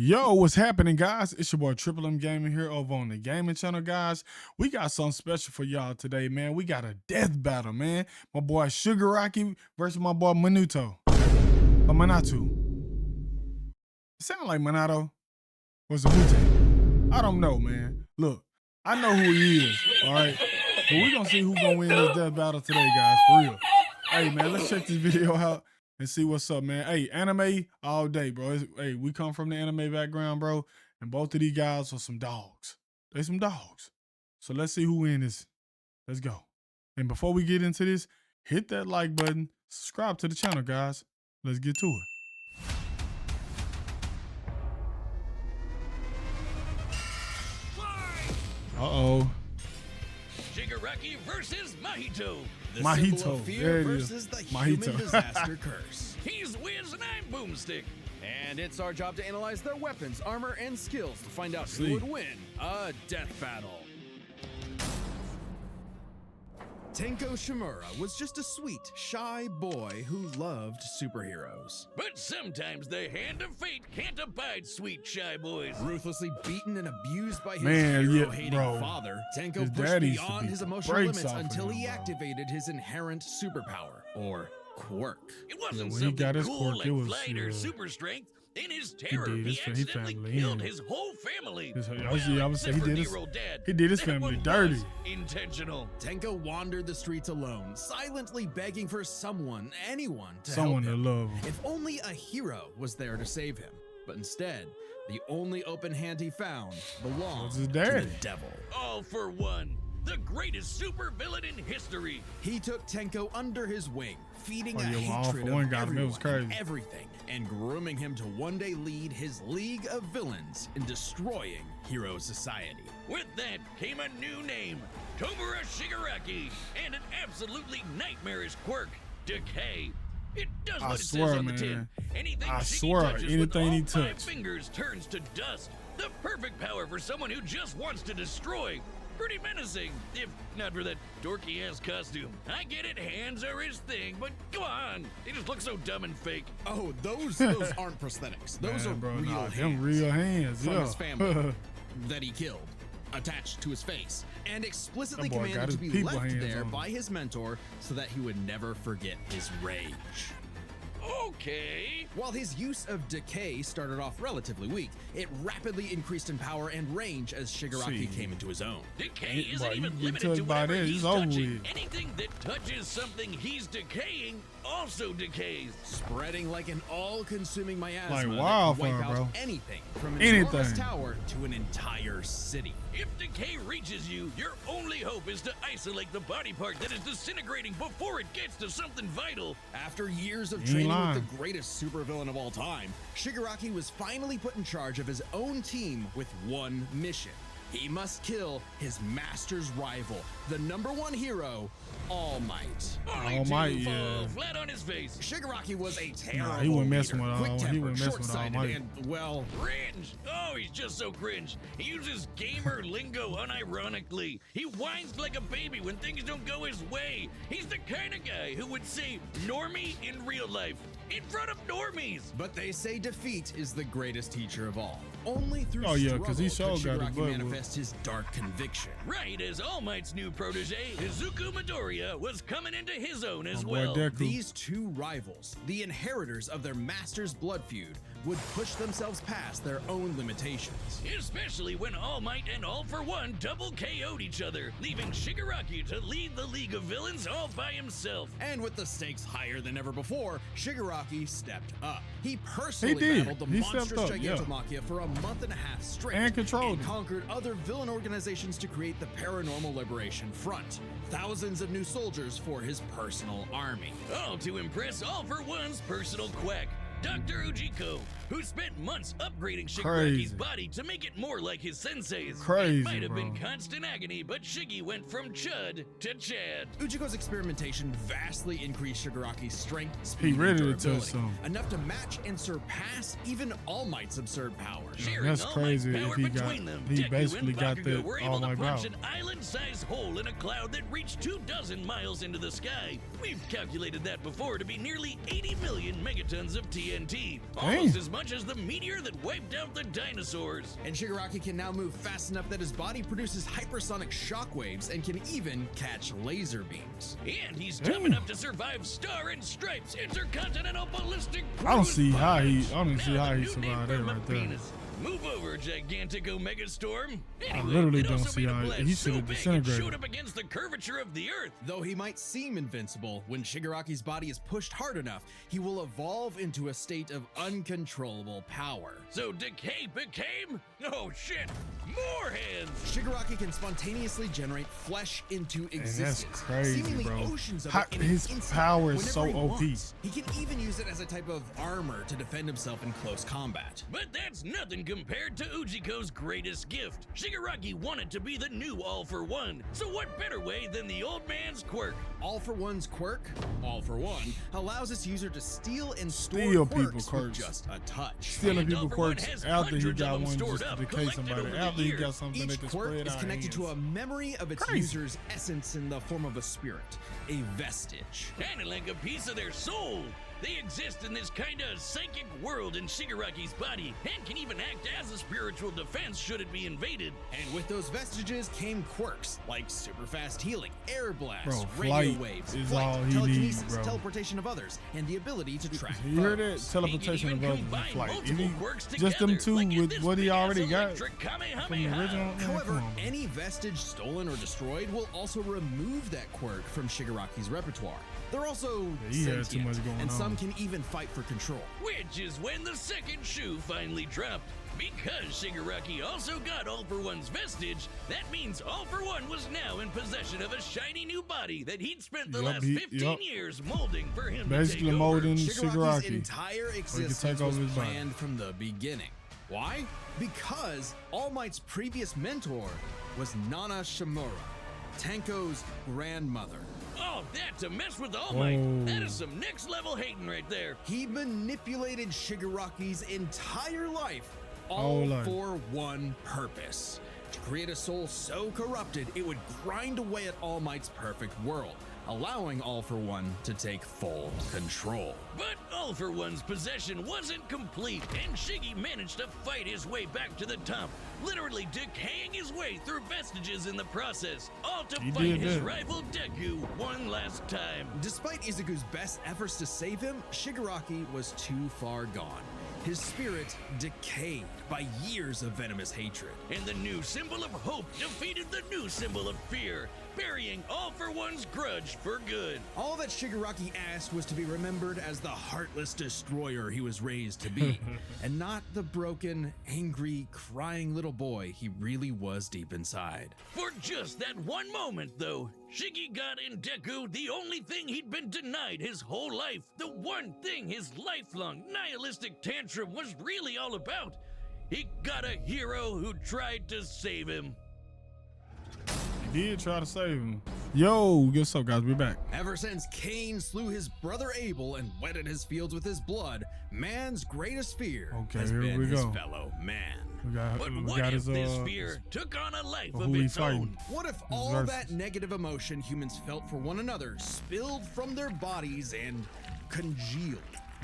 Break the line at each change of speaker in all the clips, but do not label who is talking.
Yo, what's happening, guys? It's your boy Triple M Gaming here over on the gaming channel, guys. We got something special for y'all today, man. We got a death battle, man. My boy Shigaraki versus my boy Mahito. Or Minato. It sound like Minato. What's the Wu-Tang? I don't know, man. Look, I know who he is, all right? But we gonna see who's gonna win this death battle today, guys, for real. Hey, man, let's check this video out and see what's up, man. Hey, anime all day, bro. Hey, we come from the anime background, bro, and both of these guys are some dogs. They some dogs. So let's see who wins. Let's go. And before we get into this, hit that like button, subscribe to the channel, guys. Let's get to it. Uh-oh.
Shigaraki versus Mahito.
The
Mahito.
symbol of fear
There it
versus
is.
the
Mahito.
human disaster curse.
He's Wiz and I'm Boomstick.
And it's our job to analyze their weapons, armor, and skills to find out
See.
who would win a death battle. Tenko Shimura was just a sweet, shy boy who loved superheroes.
But sometimes the hand of fate can't abide sweet shy boys.
Ruthlessly beaten and abused by his
Man, yeah,
hero-hating
bro.
father, Tenko
His
pushed
daddy used to
beyond
beat
his
the
emotional
brakes
limits
off of
until
him,
he
bro.
activated his inherent superpower, or quirk.
It wasn't
when he
something
got his
cool
quirk,
like
it was,
flight or
yeah.
super strength. In his terror,
did.
he
His
accidentally
family,
killed
yeah.
his whole family.
I would say he did his-
70-year-old dad.
he did his
That
family
one
dirty.
was intentional.
Tenko wandered the streets alone, silently begging for someone, anyone, to
Someone
help
to
him.
love him.
If only a hero was there to save him. But instead, the only open hand he found belonged
Was his
to
daddy.
the devil.
All for one. The greatest supervillain in history.
He took Tenko under his wing, feeding
Oh,
a
yeah, well, all
hatred
for one
of
got him. It was
everyone and
crazy.
everything, and grooming him to one day lead his league of villains in destroying hero society.
With that came a new name, Tomura Shigaraki, and an absolutely nightmarish quirk, Decay. It does
I
what it
swear,
says on the
man.
tin. Anything
I
Shiggy
swear,
touches with
anything
all
he
5
touched.
fingers turns to dust. The perfect power for someone who just wants to destroy. Pretty menacing, if not for that dorky-ass costume. I get it, hands are his thing, but come on, they just look so dumb and fake.
Oh, those aren't prosthetics. Those
Man,
are
bro,
real
nah,
hands.
them real hands,
From
yeah.
his family. That he killed, attached to his face, and explicitly
That boy got
commanded
his
to be
people
left
hands
there
on
by his mentor so that he would never forget his rage.
Okay.
While his use of decay started off relatively weak, it rapidly increased in power and range as Shigaraki
See.
came into his own.
Decay
Boy,
isn't
you
even
get
limited
touched
to
by
whatever
that,
he's
it's over
touching.
with.
Anything that touches something he's decaying also decays.
Spreading like an all-consuming miasma
Like
that
wildfire,
can wipe out
bro.
anything from an
Anything.
enormous tower to an entire city.
If decay reaches you, your only hope is to isolate the body part that is disintegrating before it gets to something vital.
After years of
You ain't
training
lying.
with the greatest supervillain of all time, Shigaraki was finally put in charge of his own team with one mission. He must kill his master's rival, the #1 hero, All Might.
Only
All
to
Might,
fall
yeah.
flat on his face.
Shigaraki was a terrible
he wasn't messing
leader,
with All- he
quick-tempered,
wasn't messing with All
short-sighted,
Might.
and, well,
Cringe! Oh, he's just so cringe. He uses gamer lingo unironically. He whines like a baby when things don't go his way. He's the kind of guy who would say normie in real life, in front of normies.
but they say defeat is the greatest teacher of all. Only through
Oh, yeah, 'cause he
struggle
sure
could
got his
Shigaraki
butt whooped.
manifest his dark conviction.
Right as All Might's new protege, Izuku Midoriya, was coming into his own as
My boy
well.
Deku.
These two rivals, the inheritors of their master's blood feud, would push themselves past their own limitations.
Especially when All Might and All for One double KO'd each other, leaving Shigaraki to lead the League of Villains all by himself.
And with the stakes higher than ever before, Shigaraki stepped up. He personally
did.
battled the
He stepped
monstrous
up, yeah.
Gigantomachia for a month and a half straight.
And controlled it.
conquered other villain organizations to create the Paranormal Liberation Front. Thousands of new soldiers for his personal army.
All to impress All for One's personal quack, Dr. Ujiko, who spent months upgrading Shigaraki's
Crazy.
body to make it more like his sensei's.
Crazy,
It might have been
bro.
constant agony, but Shiggy went from Chud to Chad.
Ujiko's experimentation vastly increased Shigaraki's strength, speed,
ready to
and
touch
durability,
some.
enough to match and surpass even All Might's absurd powers.
Sharing
that's
All
crazy
Might's
if
power
he got-
between them,
he
Deku
basically
and
got
Bakugo
that
were
All
able to
Might
punch
power.
an island-sized hole in a cloud that reached 24 miles into the sky. We've calculated that before to be nearly 80 million megatons of TNT, almost as much much as the meteor that wiped out the dinosaurs.
And Shigaraki can now move fast enough that his body produces hypersonic shockwaves and can even catch laser beams.
And he's tough enough to survive Star and Stripes intercontinental ballistic cruise
I don't see how he.
bombers.
I don't see
Now
how
the
he
new name
survived
for
that
my
right there.
penis. Move over, gigantic Omega Storm. Anyway,
literally
it
don't
also
see
made a
how he
blast so
should've
big it
disintegrated.
showed up against the curvature of the Earth.
Though he might seem invincible, when Shigaraki's body is pushed hard enough, he will evolve into a state of uncontrollable power.
So Decay became, oh shit, more hands.
Shigaraki can spontaneously generate flesh into existence,
crazy,
seemingly
bro.
oceans of
How-
it in an
his
instant,
power is
whenever
so
he
OP.
wants. He can even use it as a type of armor to defend himself in close combat.
But that's nothing compared to Ujiko's greatest gift. Shigaraki wanted to be the new All for One. So what better way than the old man's quirk?
All for One's quirk, All for One, allows its user to steal and store
Steal
quirks
people's
with
quirks.
just a touch.
Stealing
And
people
All for One
quirks
has
after he
hundreds of
got
them
one
stored
just to
up,
decay
collected
somebody.
over the
After he
years.
got something they
Each
can
quirk
spray it
is
out.
connected to a
hands.
memory of its
Crazy.
user's essence in the form of a spirit, a vestige.
Kinda like a piece of their soul. They exist in this kinda psychic world in Shigaraki's body and can even act as a spiritual defense should it be invaded.
And with those vestiges came quirks like super fast healing, air blasts,
Bro,
radio
flight
waves,
is
flight,
all he
telekinesis,
needs, bro.
teleportation of others, and the ability to track
You heard it?
foes.
Teleportation
He
of
can
others
even
and
combine
flight.
multiple
If he-
quirks
just them
together,
two
like in
with
this
what he
big-ass
already got
electric
from the
Kamehameha.
original. Man,
However,
come on, man.
any vestige stolen or destroyed will also remove that quirk from Shigaraki's repertoire. They're also
he had too
sentient,
much going
and
on.
some can even fight for control.
Which is when the second shoe finally dropped. Because Shigaraki also got All for One's vestige, that means All for One was now in possession of a shiny new body that he'd spent the
Yup,
last 15 years molding for him
Basically
to take
molding
over.
Shigaraki's
Shigaraki.
entire
take
existence
over
was
his body.
planned from the beginning. Why? Because All Might's previous mentor was Nana Shimura, Tenko's grandmother.
Oh, that to mess with All Might.
Whoa.
That is some next level hating right there.
He manipulated Shigaraki's entire life, all
Whole life.
for one purpose: to create a soul so corrupted it would grind away at All Might's perfect world, allowing All for One to take full control.
But All for One's possession wasn't complete, and Shiggy managed to fight his way back to the top, literally decaying his way through vestiges in the process, all to
He
fight
did
his
that.
rival Deku one last time.
Despite Izuku's best efforts to save him, Shigaraki was too far gone. His spirit decayed by years of venomous hatred.
And the new symbol of hope defeated the new symbol of fear, burying All for One's grudge for good.
All that Shigaraki asked was to be remembered as the heartless destroyer he was raised to be, and not the broken, angry, crying little boy he really was deep inside.
For just that one moment, though, Shiggy got in Deku the only thing he'd been denied his whole life, the one thing his lifelong nihilistic tantrum was really all about. He got a hero who tried to save him.
He did try to save him. Yo, what's up, guys? We're back.
Ever since Cain slew his brother Abel and wetted his fields with his blood, man's greatest fear
Okay,
has
here
been
we
his
go.
fellow man.
But
We
what
got
if
his,
this fear took on a life
who
of
he
its
fighting?
own?
What if all
versus.
that negative emotion humans felt for one another spilled from their bodies and congealed?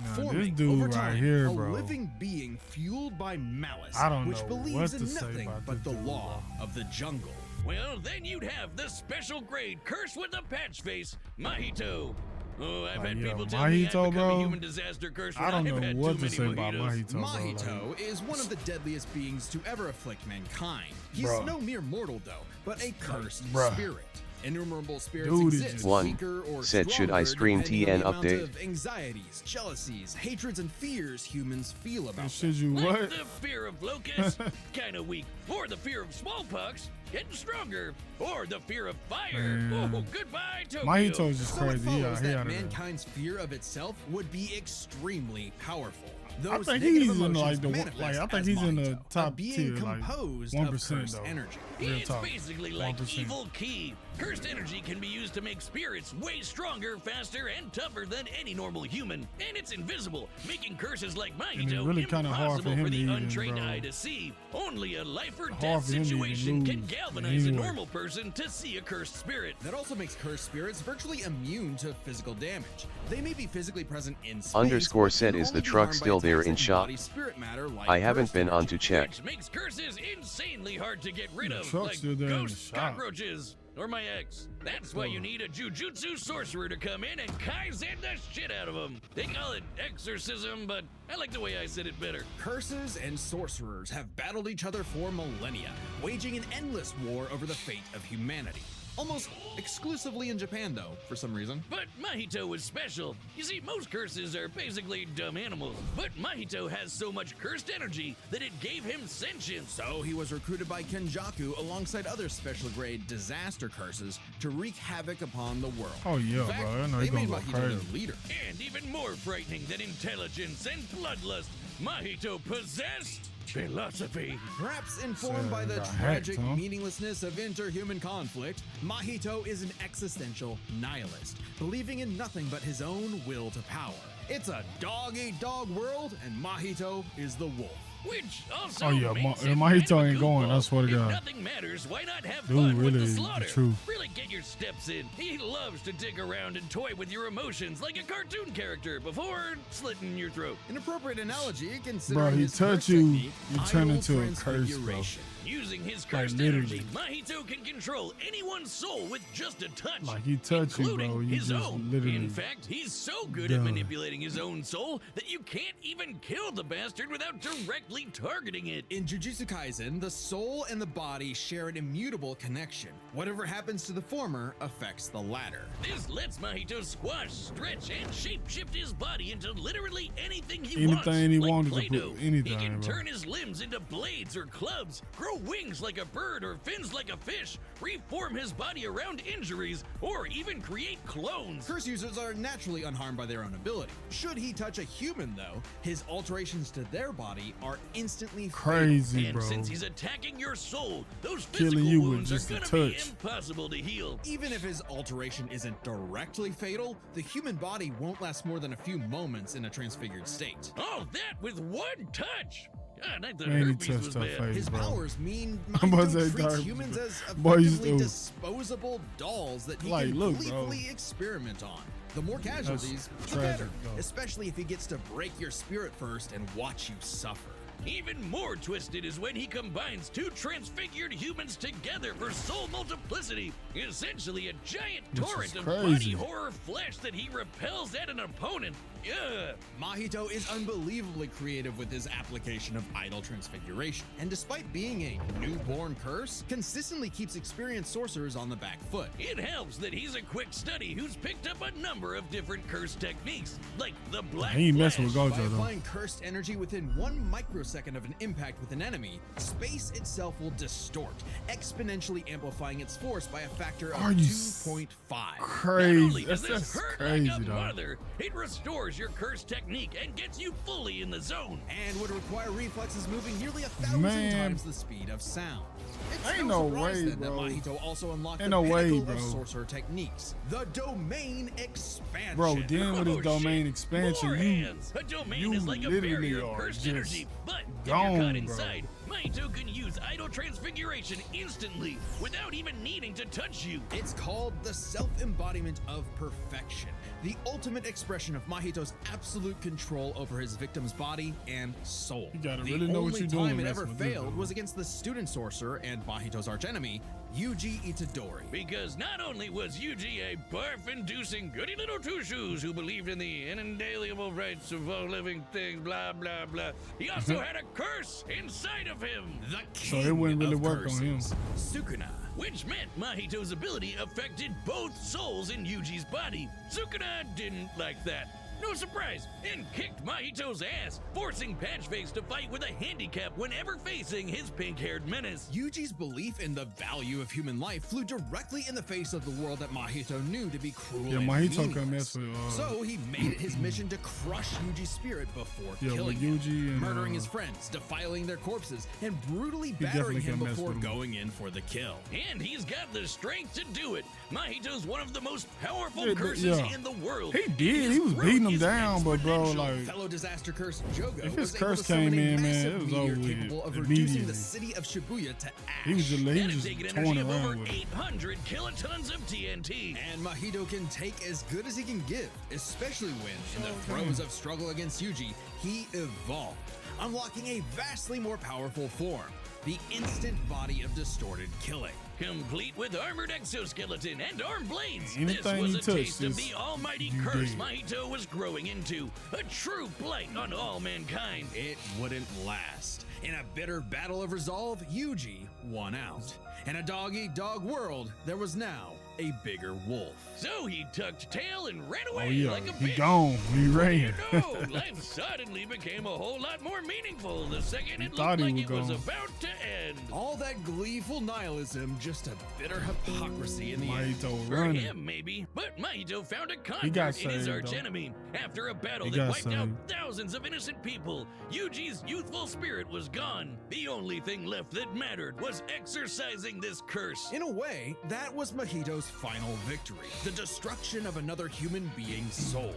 Nah,
forming
this dude
over
right
time
here,
a
bro.
living being fueled by malice,
I don't
which
know
believes
what
in
to say
nothing
about
but
this
the
dude,
law of the jungle.
Well, then you'd have the special grade curse with a patch face, Mahito. Oh, I've had
yeah,
people tell me I've
Mahito,
become a
bro.
human disaster curse when
I don't
I've
know
had
what
too
to
many
say about
mojitos.
Mahito, bro.
Mahito
Like,
is one of the deadliest beings to ever afflict mankind. He's
Bruh.
no mere mortal, though, but a cursed
Bruh.
spirit. Innumerable spirits
Dude is
exist,
just-
One.
weaker or
Said, should I
stronger,
stream
depending on
TN
the amount
update?
of anxieties, jealousies, hatreds, and fears humans feel about
should you
Like
what?
the fear of locusts, kinda weak. Or the fear of smallpox, getting stronger. Or the fear of fire.
Man.
Oh, goodbye, Tokyo.
Mahito's just
So it
crazy. He
follows
out, he
that
out of there.
mankind's fear of itself would be extremely powerful.
I
Those
think
negative
he's in
emotions
like the
manifest
I think
as
he's in the
Mahito, a
top
being
tier, like
composed
1%
of cursed
though.
energy.
Real
It's
talk.
basically like
1%.
evil ki. Cursed energy can be used to make spirits way stronger, faster, and tougher than any normal human. And it's invisible, making curses like
it's
Mahito
really kinda hard for
impossible
him
for
to
the
even,
untrained
bro.
eye to see. Only a life or
Hard
death
for him to even
situation can
lose
galvanize a
anyway.
normal person to see a cursed spirit.
That also makes cursed spirits virtually immune to physical damage. They may be physically present in space,
Underscore
but
said,
can
is the
only be
truck
harmed by
still there in
and
shop?
body spirit matter like
I haven't
curse
been on
energy.
to check.
Which makes curses insanely hard to get rid
The
of,
truck's
like
still there in the
ghosts,
shop.
cockroaches, or my ex. That's why you need a Jujutsu sorcerer to come in and Kaisen the shit out of them. They call it exorcism, but I like the way I said it better.
Curses and sorcerers have battled each other for millennia, waging an endless war over the fate of humanity. Almost exclusively in Japan, though, for some reason.
But Mahito was special. You see, most curses are basically dumb animals, but Mahito has so much cursed energy that it gave him sentience.
So he was recruited by Kenjaku alongside other special grade disaster curses to wreak havoc upon the world.
Oh yeah,
In fact,
bro. I know
they
he's gonna
made
go
Mahito
crazy.
their leader.
And even more frightening than intelligence and bloodlust, Mahito possessed philosophy.
Perhaps informed by the
got hacked,
tragic
huh?
meaninglessness of interhuman conflict, Mahito is an existential nihilist, believing in nothing but his own will to power. It's a dog-eat-dog world, and Mahito is the wolf.
Which also
Oh, yeah,
makes
Ma-
him
Mahito
kind of a
ain't going, I
goofball.
swear to
If
God.
nothing matters, why not have
Dude,
fun with
really
the
is the
slaughter?
truth.
Really get your steps in. He loves to dig around and toy with your emotions like a cartoon character before slitting your throat.
An appropriate analogy considering
Bro, he
his
touch
curse
you,
technique,
you turn
idol
into a curse, bro.
transfiguration.
Using his cursed
literally.
energy, Mahito can control anyone's soul with just a touch.
Like, he touch you,
including
bro, you
his
just
own.
literally
In fact, he's so good at
done.
manipulating his own soul that you can't even kill the bastard without directly targeting it.
In Jujutsu Kaisen, the soul and the body share an immutable connection. Whatever happens to the former affects the latter.
This lets Mahito squash, stretch, and shape-shift his body into literally anything he wants.
Anything he
like
wanted to put-
Play-Doh.
anything,
He can
bro.
turn his limbs into blades or clubs, grow wings like a bird or fins like a fish, reform his body around injuries, or even create clones.
Curse users are naturally unharmed by their own ability. Should he touch a human, though, his alterations to their body are instantly
Crazy,
And
bro.
since he's attacking your soul, those
Killing
physical
you with
wounds are
just a
gonna be
touch.
impossible to heal.
Even if his alteration isn't directly fatal, the human body won't last more than a few moments in a transfigured state.
All that with one touch. God, I thought
Man, he
herpes
touched
was
her
bad.
face.
His
bro.
powers mean
I'm about to
Mahito
say
treats
dark,
humans
bro.
as
Boy, he's
effectively
still-
disposable dolls that he
Like,
can
look, bro.
gleefully experiment on. The more casualties, the
tragic,
better,
though.
especially if he gets to break your spirit first and watch you suffer.
Even more twisted is when he combines two transfigured humans together for soul multiplicity, essentially a giant
Which is
torrent of
crazy.
body horror flesh that he repels at an opponent. Ugh.
Mahito is unbelievably creative with his application of idol transfiguration, and despite being a newborn curse, consistently keeps experienced sorcerers on the back foot.
It helps that he's a quick study who's picked up a number of different curse techniques, like the Black
He ain't messing with
Flash.
By
Gojo, though.
applying cursed energy within 1 microsecond of an impact with an enemy, space itself will distort, exponentially amplifying its force by a factor of
Are you
2.5.
Not
Crazy.
only does
That's
this hurt
crazy,
like a
dog.
mother, it restores your curse technique and gets you fully in the zone.
And would require reflexes moving nearly 1,000
Man.
times the speed of sound. It's
Ain't
no
no
surprise
way,
then that
bro.
Mahito also unlocked
Ain't
the
no way,
pinnacle of
bro.
sorcerer techniques, the domain expansion.
Bro, then with his
Oh,
domain
shit.
expansion,
More
you
hands. A domain
you
is like a
literally
barrier of
are
cursed
just
energy, but if
gone,
you're caught
bro.
inside, Mahito can use idol transfiguration instantly without even needing to touch you.
It's called the self-embodiment of perfection, the ultimate expression of Mahito's absolute control over his victim's body and soul.
You gotta
the
really know what
only
you're doing
time it
messing
ever
with this
failed
dude.
was against the student sorcerer and Mahito's archenemy, Yuji Itadori.
Because not only was Yuji a barf-inducing goody little two-shoes who believed in the inalienable rights of all living things, blah, blah, blah, he also had a curse inside of him.
The
So
king
it wouldn't really
of
work on him.
curses, Sukuna.
Which meant Mahito's ability affected both souls in Yuji's body. Sukuna didn't like that. No surprise, and kicked Mahito's ass, forcing Patchface to fight with a handicap whenever facing his pink-haired menace.
Yuji's belief in the value of human life flew directly in the face of the world that Mahito knew to be cruel
Yeah,
and
Mahito
meaningless.
couldn't mess with,
So he made it his mission to crush Yuji's spirit before
Yeah,
killing
with
him,
Yuji and,
murdering his friends, defiling their corpses, and brutally
definitely
battering him
couldn't mess
before
with him.
going in for the kill.
And he's got the strength to do it. Mahito's one of the most powerful
Yeah,
curses
yeah.
in the world.
He
and
did.
his
He was
throat
beating him
is
down, but bro,
exponential.
like,
Fellow disaster curse Jogo
if his
was able
curse
to summon
came
a
in, man,
massive
it was
meteor
over with
capable of
immediately.
reducing the city of Shibuya to ash.
he was
That has
just
taken
torn
energy of over
around with it.
800 kilotons of TNT.
And Mahito can take as good as he can give, especially when, in the throes of struggle against Yuji, he evolved, unlocking a vastly more powerful form, the instant body of distorted killing.
Complete with armored exoskeleton and arm blades.
Anything
this was
he
a
touched
taste of
is
the almighty
you
curse
dead.
Mahito was growing into. A true blight on all mankind.
It wouldn't last. In a bitter battle of resolve, Yuji won out. In a dog-eat-dog world, there was now a bigger wolf.
So he tucked tail and ran
Oh
away
yeah,
like a
he
bitch.
gone. He ran.
No, life suddenly became a whole lot more meaningful the second it
thought
looked
he
like
was
it was
gone.
about to end.
All that gleeful nihilism, just a bitter hypocrisy in the end.
Mahito
For
running.
him, maybe, but Mahito found a
got
convert in his
saved,
arch
though.
enemy. After a battle
He
that
got
wiped out
saved.
thousands of innocent people, Yuji's youthful spirit was gone. The only thing left that mattered was exorcising this curse.
In a way, that was Mahito's final victory, the destruction of another human being's soul.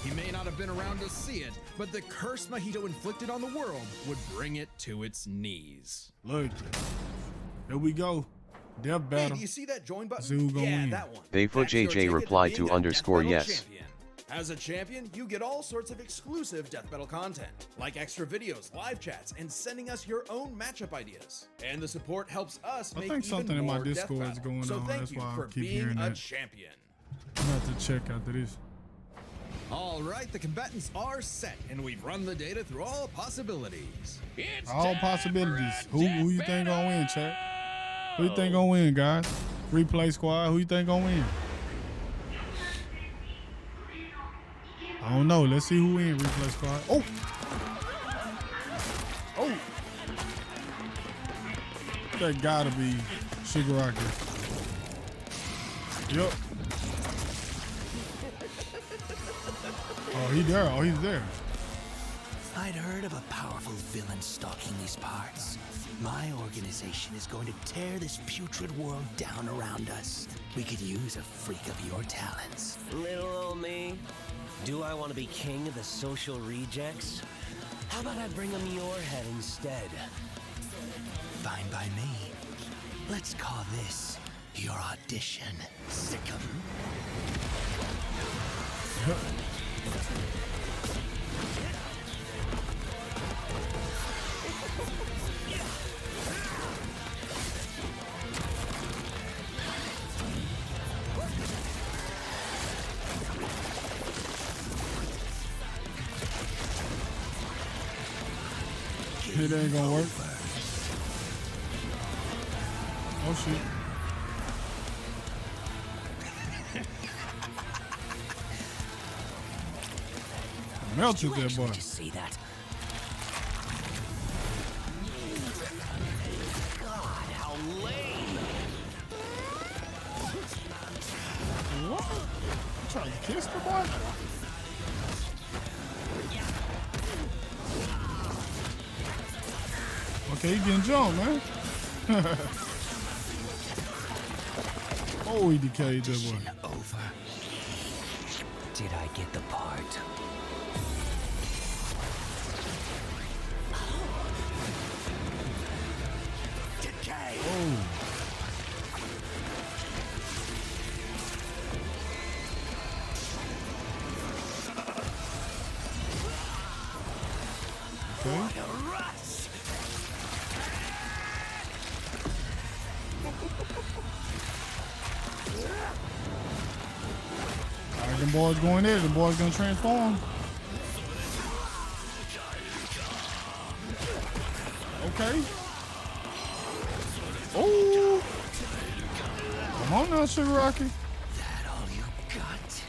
He may not have been around to see it, but the curse Mahito inflicted on the world would bring it to its knees.
Look, here we go. Death
Hey,
battle.
do you see that join button?
See who gonna
yeah,
win.
that one.
They put
That's your
JJ
ticket
replied
being
to
a
underscore
Death Battle
yes.
champion. As a champion, you get all sorts of exclusive Death Battle content, like extra videos, live chats, and sending us your own matchup ideas. And the support helps us
I
make
think
even
something in my
more Death
Discord is
Battle.
going
so
on.
thank
That's
you
why I
for
keep
being
hearing
a
that.
champion.
I'm gonna have to check after this.
All right, the combatants are set, and we've run the data through all possibilities.
It's
All
time
possibilities.
for a
Who you
death
think gonna win,
battle!
chat? Who you think gonna win, guys? Replay squad. Who you think gonna win? I don't know. Let's see who win. Replay squad. Oh. Oh. That gotta be Shigaraki. Yep. Oh, he there. Oh, he's there.
I'd heard of a powerful villain stalking these parts. My organization is going to tear this putrid world down around us. We could use a freak of your talents.
Little old me. Do I want to be king of the social rejects? How about I bring them your head instead?
Fine by me. Let's call this your audition. Sickum.
It ain't gonna work. Oh shit. Melted that boy.
Did you see that?
God, how lame!
What? You trying to kiss the boy? Okay, he getting jumped, man. Oh, he decayed that boy.
Audition over. Did I get the part? Decay!
Oh. Okay.
Russ!
All right, them boys going there. The boys gonna transform. Okay. Oh. Come on now, Shigaraki.
That all you got?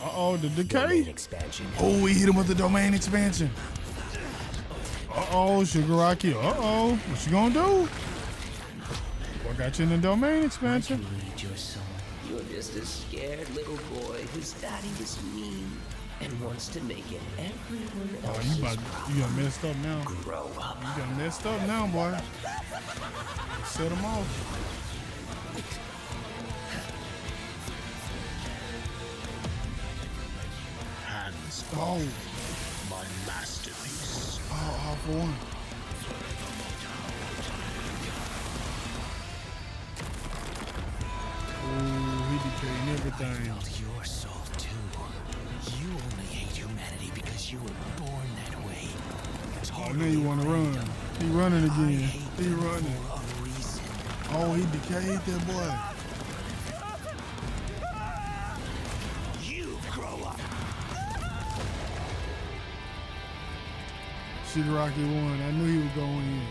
Uh-oh, the
Domain
decay.
expansion.
Oh, we hit him with the domain expansion. Uh-oh, Shigaraki. Uh-oh. What you gonna do? What got you in the domain expansion?
Read your soul. You're just a scared little boy whose daddy was mean and wants to make it everyone
Oh,
else's
you got messed up now.
grow up.
You got messed up now, boy. Set him off. Oh,
My masterpiece.
all for one. Oh, he decaying
I
everything.
felt your soul too. You only hate humanity because you were born that way.
Oh, now you want to run. He running
I
again.
hate
He
them
running.
for a reason.
Oh, he decayed that boy.
You grow up.
Shigaraki won. I knew he was going in.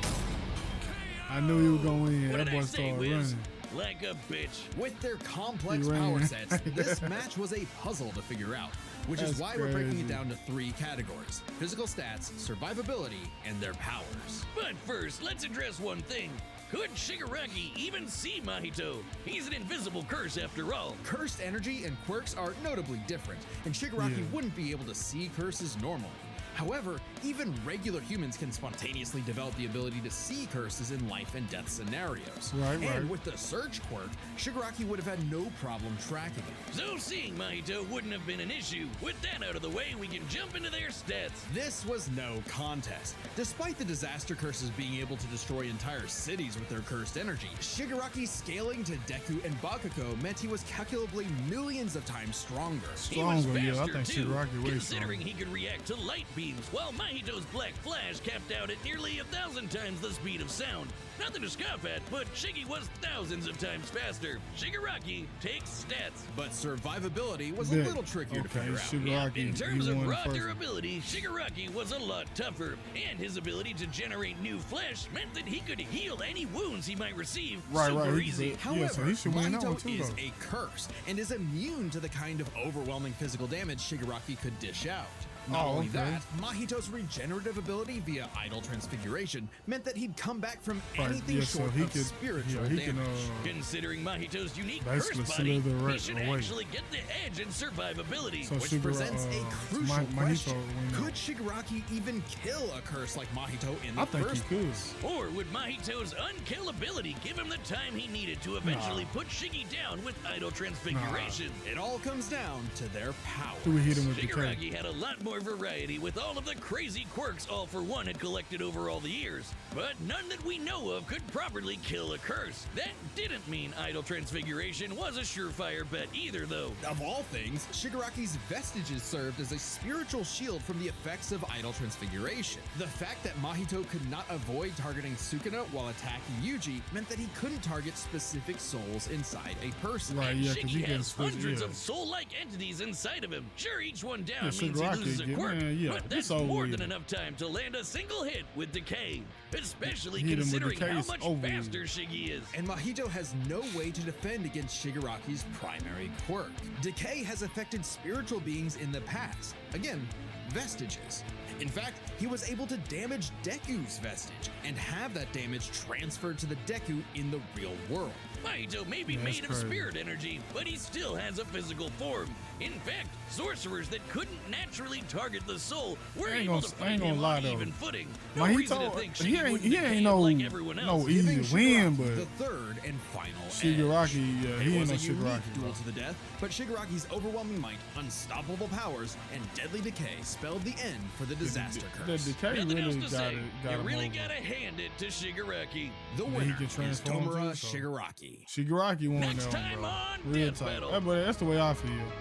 I knew he was going in.
What
That
did I
boy
say,
started
Wiz?
running.
Like a bitch.
With their complex
He ran.
power sets, this match was a puzzle to figure out, which is
That's
why we're breaking
crazy.
it down to 3 categories: physical stats, survivability, and their powers.
But first, let's address one thing. Could Shigaraki even see Mahito? He's an invisible curse after all.
Cursed energy and quirks are notably different, and Shigaraki
Yeah.
wouldn't be able to see curses normally. However, even regular humans can spontaneously develop the ability to see curses in life and death scenarios.
Right,
and
right.
with the Surge quirk, Shigaraki would have had no problem tracking it.
So seeing Mahito wouldn't have been an issue. With that out of the way, we can jump into their stats.
This was no contest. Despite the disaster curses being able to destroy entire cities with their cursed energy, Shigaraki scaling to Deku and Bakugo meant he was calculably millions of times stronger.
He was
Stronger, yeah. I
faster,
think
too,
Shigaraki way
considering
stronger.
he could react to light beams, while Mahito's Black Flash capped out at nearly 1,000 times the speed of sound. Nothing to scoff at, but Shiggy was thousands of times faster. Shigaraki takes stats.
But survivability was
Yeah.
a little trickier to
Okay,
figure out.
Shigaraki,
In terms
he
of
won
raw
first.
durability, Shigaraki was a lot tougher, and his ability to generate new flesh meant that he could heal any wounds he might receive
Right,
super
right.
easy.
Yeah,
However,
so he should win that one
Mahito
too,
is
though.
a curse and is immune to the kind of overwhelming physical damage Shigaraki could dish out. Not
Oh,
only
okay.
that, Mahito's regenerative ability via idle transfiguration meant that he'd come back from
Right,
anything
yeah, so
short
he
of
could-
spiritual
yeah, he
damage.
can,
Considering Mahito's unique curse
basically
body,
slither
he
right
should
away.
actually get the edge in survivability.
So
Which
Shigaraki,
presents a crucial
Mahito
question.
win that.
Could Shigaraki even kill a curse like Mahito in the
I think he
first
could.
place?
Or would Mahito's unkillability give him the time he needed to eventually put Shiggy down with idle transfiguration?
It all comes down to their power.
Who would hit him with the
Shigaraki
curve?
had a lot more variety with all of the crazy quirks All For One had collected over all the years, but none that we know of could properly kill a curse. That didn't mean idle transfiguration was a surefire bet either, though.
Of all things, Shigaraki's vestiges served as a spiritual shield from the effects of idle transfiguration. The fact that Mahito could not avoid targeting Sukuna while attacking Yuji meant that he couldn't target specific souls inside a person.
Right, yeah, because
Shiggy
he can
has
switch.
hundreds
Yeah.
of soul-like entities inside of him. Sure, each one down
Yeah,
means he
Shigaraki
loses a
get-
quirk,
man, yeah,
but
it's
that's
over
more
with.
than enough time to land a single hit with Decay, especially
Hit him with
considering
Decay,
how
it's
much
over with.
faster Shiggy is.
And Mahito has no way to defend against Shigaraki's primary quirk. Decay has affected spiritual beings in the past. Again, vestiges. In fact, he was able to damage Deku's vestige and have that damage transferred to the Deku in the real world.
Mahito may be
Yeah, that's
made of
crazy.
spirit energy, but he still has a physical form. In fact, sorcerers that couldn't naturally target the soul were
I ain't
able
gonna-
to
I
fight
ain't gonna
him
lie,
on
though.
even footing. No reason to
Mahito,
think
he
Shiggy
ain't,
wouldn't
he
decay
ain't
him
no,
like everyone else.
no
Giving
easy win,
Shigaraki
but
the third and final edge.
Shigaraki, yeah,
It
he ain't
was
no
a unique
Shigaraki,
duel
bro.
to the death, but Shigaraki's overwhelming might, unstoppable powers, and deadly decay spelled the end for the disaster
The
curse.
decay
Nothing else
really
to
got
say.
it. Got
You
him
really
over.
gotta hand it to Shigaraki.
The
he
winner
can
is
transform too,
Tomura
so-
Shigaraki.
Shigaraki won
Next
that
time
one,
on
bro. Real
Death
tight.
Battle.
But that's the way I feel.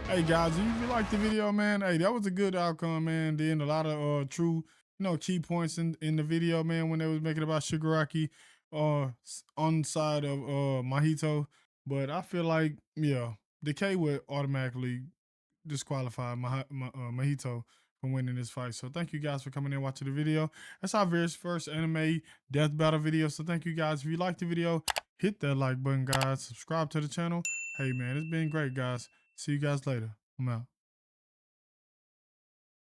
Hey guys, if you like the video, man, hey, that was a good outcome, man. Then a lot of true, key points in the video, man, when they was making about Shigaraki on the side of Mahito. But I feel like, yeah, Decay would automatically disqualify Mahito from winning this fight. So thank you guys for coming in and watching the video. That's our very first anime death battle video. So thank you guys. If you liked the video, hit that like button, guys. Subscribe to the channel. Hey man, it's been great, guys. See you guys later. I'm out.